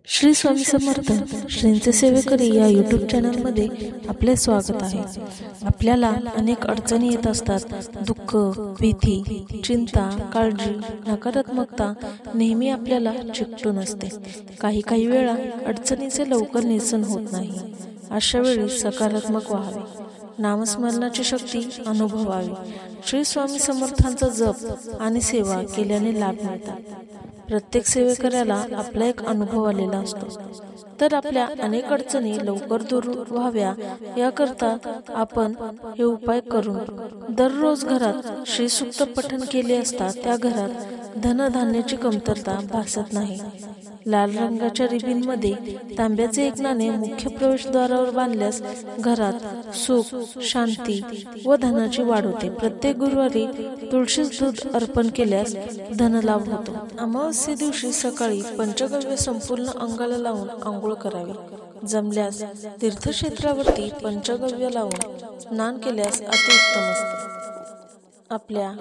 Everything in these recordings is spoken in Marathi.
श्री स्वामी समर्थ श्रींचे सेवेकरी या यूट्यूब चॅनलमध्ये आपले स्वागत आहे. आपल्याला अनेक अडचणी येत असतात. दुःख, भीती, चिंता, काळजी, नकारात्मकता नेहमी आपल्याला चिकटून असते. काही वेळा अडचणीचे लवकर निरसन होत नाही. अशा वेळी सकारात्मक व्हावे, नामस्मरणाची शक्ती अनुभवावी. श्री स्वामी समर्थांचा जप आणि सेवा केल्याने लाभ मिळतात. प्रत्येक सेवेकऱ्याला आपला एक अनुभव आलेला असतो. तर आपल्या अनेक अडचणी लवकर दूर व्हाव्या याकरता आपण हे उपाय करून दररोज घरात श्रीसूक्त पठण केले असता त्या घरात धनधान्याची कमतरता भासत नाही. लाल रंगाच्या रिबीनमध्ये तांब्याचे एक नाणे मुख्य प्रवेशद्वारावर बांधल्यास घरात सुख, शांती व धनाची वाढ होते. प्रत्येक गुरुवारी तुळशीस दूध अर्पण केल्यास धनलाभ होतो. अमावस्ये दिवशी सकाळी पंचगव्य संपूर्ण अंगाला लावून आंघोळ करावी. जमल्यास तीर्थक्षेत्रावरती पंचगव्य लावून स्नान केल्यास अतिउत्तम असते. आपल्या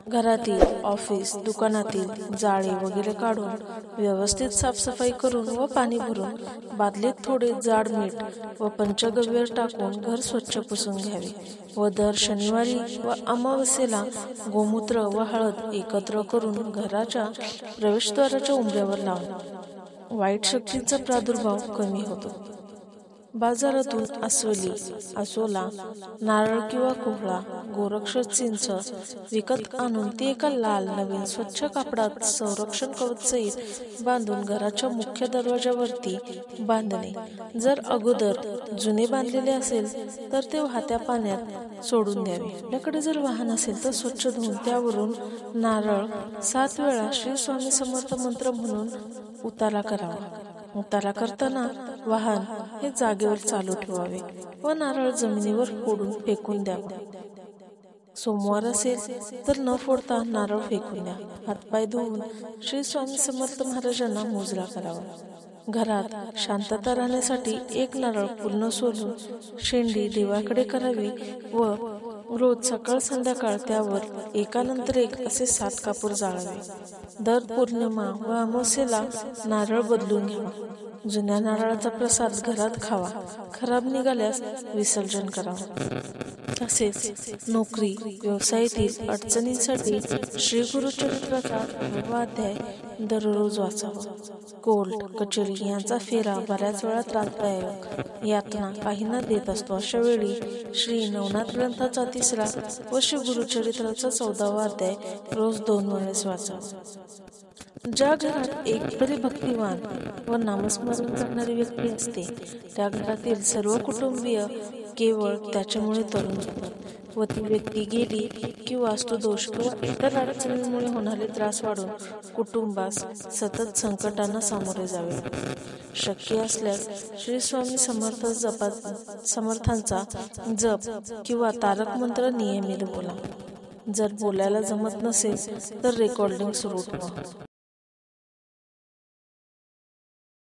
घरातील, ऑफिस, दुकानातील जाळे वगैरे काढून व्यवस्थित साफसफाई करून व पाणी भरून बादलीत थोडे जाड मीठ व पंचगव्य टाकून घर स्वच्छ पुसून घ्यावे व दर शनिवारी व अमावस्येला गोमूत्र व हळद एकत्र करून घराच्या प्रवेशद्वाराच्या उंबऱ्यावर लावणे. वाईट शक्तींचा प्रादुर्भाव कमी होतो. बाजारातून अस्वली, आसोला, नारळ किंवा कोहळा, गोरक्ष, चिंच विकत आणून ती एका लाल नवीन स्वच्छ कापडात संरक्षण कवच सहित बांधून घराच्या मुख्य दरवाजावरती बांधणे. जर अगोदर जुने बांधलेले असेल तर ते वाहत्या पाण्यात सोडून द्यावे. आपल्याकडे जर वाहन असेल तर स्वच्छ धुवून त्यावरून नारळ 7 वेळा श्री स्वामी समर्थ मंत्र म्हणून उतारा करावा. उतारा करताना वाहन हे जागेवर चालू ठेवावे व नारळ जमिनीवर फोडून फेकून द्यावे. सोमवार असेल तर न फोडता नारळ फेकून द्या. हातपाय धुवून श्री स्वामी समर्थ महाराजांना मुजरा करावा. घरात शांतता राहण्यासाठी एक नारळ पूर्ण सोलून शेंडी देवाकडे करावी व रोज सकाळ संध्याकाळ त्यावर एकानंतर एक असे 7 कापूर जाळावे. दर पौर्णिमा व अमावस्येला नारळ बदलून घ्यावा. जुन्या नारळाचा प्रसाद घरात खावा. खराब निघाल्यास विसर्जन करावा. तसेच नोकरी, व्यवसायातील अडचणींसाठी श्री गुरुचरित्राचा 9वा अध्याय दररोज वाचावा. कोर्ट कचेरी यांचा फेरा बऱ्याच वेळा त्रासदायक यातना काहींना देत असतो. अशा वेळी श्री नवनाथ ग्रंथाचा 3रा व श्री गुरुचरित्राचा 14वा अध्याय रोज 2 वेळेस वाचावा. ज्या घरात एक तरी भक्तिवान व नामस्मरण करणारी व्यक्ती असते त्या घरातील सर्व कुटुंबीय केवळ त्याच्यामुळे तरुण होतात व ती व्यक्ती गेली की वास्तुदोष किंवा इतर अडचणींमुळे होणारे त्रास वाढून कुटुंबास सतत संकटांना सामोरे जावे. शक्य असल्यास श्री स्वामी समर्थांचा जप किंवा तारक मंत्र नियमित बोला. जर बोलायला जमत नसेल तर रेकॉर्डिंग सुरू ठेवा.